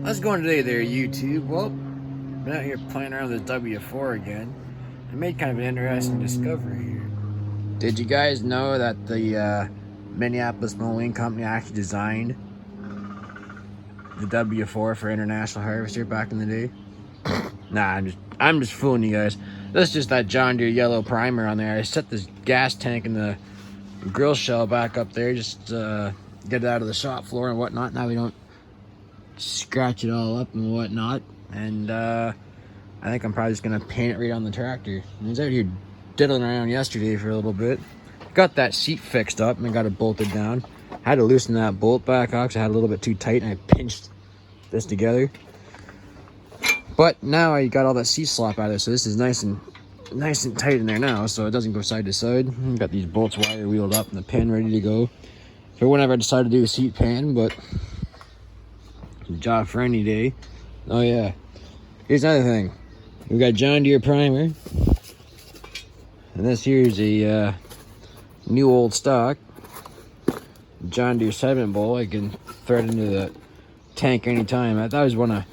How's it going today there, YouTube? Well, I'm out here playing around with the W4 again. I made kind of an interesting discovery here. Did you guys know that the Minnieapolis-DEEREing company actually designed the W4 for international harvester back in the day? Nah, I'm just fooling you guys. That's just that John Deere yellow primer on there. I set this gas tank and the grill shell back up there, just get it out of the shop floor and whatnot. Now we don't scratch it all up and whatnot. And I think I'm probably just gonna paint it right on the tractor. I was out here diddling around yesterday for a little bit. Got that seat fixed up and got it bolted down. Had to loosen that bolt back off because I had a little bit too tight, and I pinched this together. But now I got all that seat slop out of it, so this is nice and tight in there now, so it doesn't go side to side. Got these bolts wire wheeled up and the pin ready to go for whenever I decide to do a seat pan, but job for any day. Oh yeah, here's another thing. We got John Deere primer, and this here is a new old stock John Deere sediment bowl. I can thread into the tank anytime. That was one of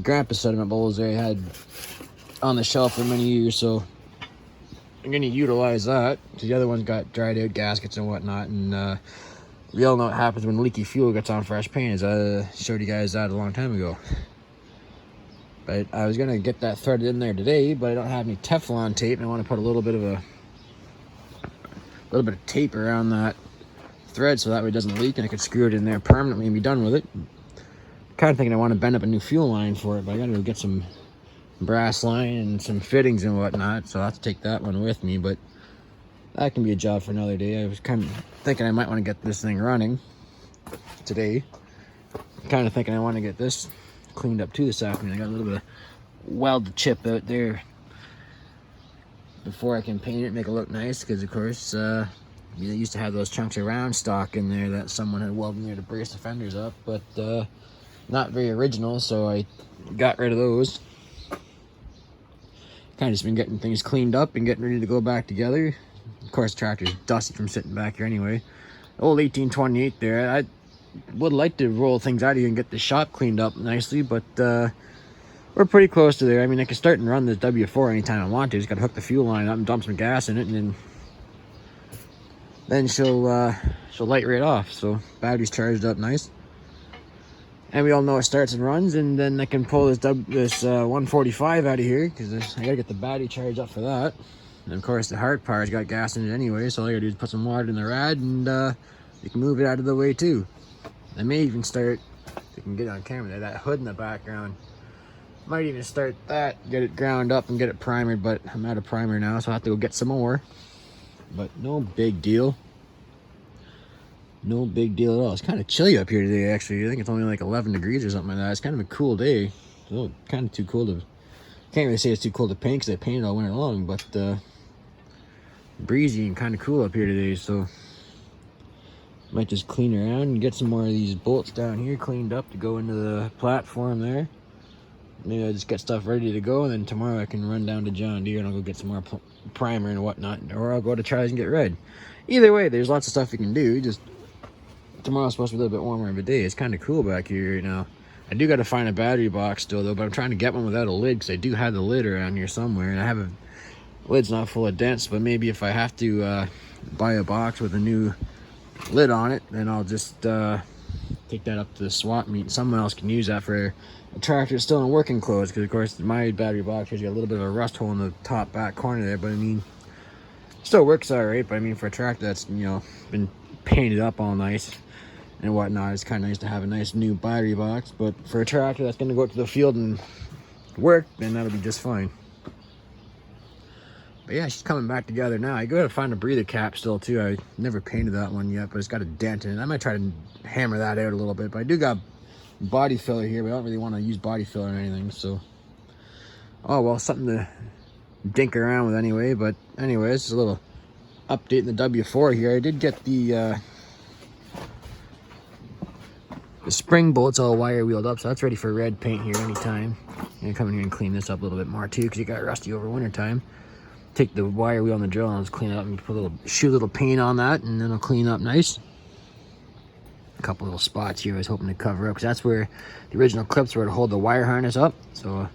Grandpa's sediment bowls that I had on the shelf for many years, so I'm gonna utilize that. The other one's got dried out gaskets and whatnot, and we all know what happens when leaky fuel gets on fresh paint. I showed you guys that a long time ago. But I was gonna get that threaded in there today, but I don't have any Teflon tape, and I want to put a little bit of tape around that thread so that way it doesn't leak, and I could screw it in there permanently and be done with it. Kind of thinking I want to bend up a new fuel line for it, but I gotta go get some brass line and some fittings and whatnot, so I'll have to take that one with me, but that can be a job for another day. I was kind of thinking I might want to get this thing running today. Kind of thinking I want to get this cleaned up too this afternoon. I got a little bit of weld chip out there before I can paint it, make it look nice, because of course you used to have those chunks of round stock in there that someone had welded in there to brace the fenders up, but not very original, so I got rid of those. Kind of just been getting things cleaned up and getting ready to go back together. Of course, the tractor's dusty from sitting back here anyway. Old 1828 there. I would like to roll things out of here and get the shop cleaned up nicely, but we're pretty close to there. I mean, I can start and run this W4 anytime I want to. Just got to hook the fuel line up and dump some gas in it, and then she'll light right off. So battery's charged up nice, and we all know it starts and runs. And then I can pull this 145 out of here, because I gotta get the battery charged up for that. And of course, the hard power's got gas in it anyway, so all I gotta do is put some water in the rad, and you can move it out of the way too. I may even start, if you can get it on camera there, that hood in the background. Might even start that, get it ground up and get it primered, but I'm out of primer now, so I'll have to go get some more. But no big deal. No big deal at all. It's kind of chilly up here today, actually. I think it's only like 11 degrees or something like that. It's kind of a cool day. So kind of too cool to, can't really say it's too cold to paint because I painted all winter long, but breezy and kind of cool up here today, so might just clean around and get some more of these bolts down here cleaned up to go into the platform there. Maybe I'll just get stuff ready to go, and then tomorrow I can run down to John Deere and I'll go get some more primer and whatnot, or I'll go to Tries and get red. Either way, there's lots of stuff you can do. Just tomorrow's supposed to be a little bit warmer of a day. It's kind of cool back here right now. I do got to find a battery box still though, but I'm trying to get one without a lid, because I do have the lid around here somewhere, and I have a lid's not full of dents. But maybe if I have to buy a box with a new lid on it, then I'll just take that up to the swap meet. Someone else can use that for a tractor still in working clothes, because of course my battery box has got a little bit of a rust hole in the top back corner there, but I mean, still works all right. But I mean, for a tractor that's, you know, been painted up all nice and whatnot, it's kind of nice to have a nice new battery box. But for a tractor that's going to go out to the field and work, then that'll be just fine. But yeah, she's coming back together now. I gotta find a breather cap still too. I never painted that one yet, but it's got a dent in it. I might try to hammer that out a little bit, but I do got body filler here, but I don't really want to use body filler or anything, so oh well, something to dink around with anyway. But anyways, just a little update in the W4 here. I did get the spring bolts all wire wheeled up, so that's ready for red paint here anytime. I'm gonna come in here and clean this up a little bit more too, because it got rusty over winter time. Take the wire wheel on the drill and just clean it up and put a little, shoot a little paint on that, and then it'll clean up nice. couple little spots here I was hoping to cover up, because that's where the original clips were to hold the wire harness up. So I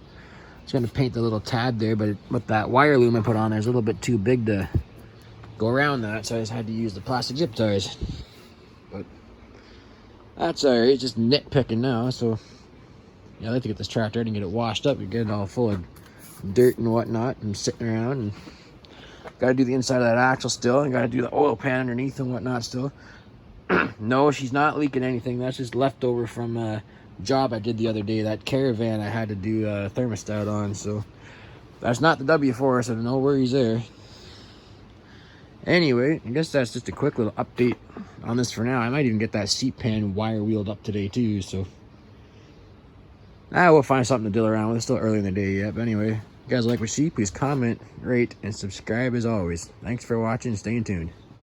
was going to paint the little tab there, but with that wire loom I put on there is a little bit too big to go around that, so I just had to use the plastic zip ties. But that's alright, just nitpicking now. So yeah, I'd like to get this tractor out and get it washed up. You get it all full of dirt and whatnot and sitting around, and gotta do the inside of that axle still, and gotta do the oil pan underneath and whatnot still. No, she's not leaking anything. That's just leftover from a job I did the other day. That Caravan I had to do a thermostat on, so that's not the W4, so no worries there. Anyway, I guess that's just a quick little update on this for now. I might even get that seat pan wire wheeled up today too, so we'll find something to deal around with. It's still early in the day yet, but anyway, if you guys like what you see, please comment, rate, and subscribe as always. Thanks for watching. Stay tuned.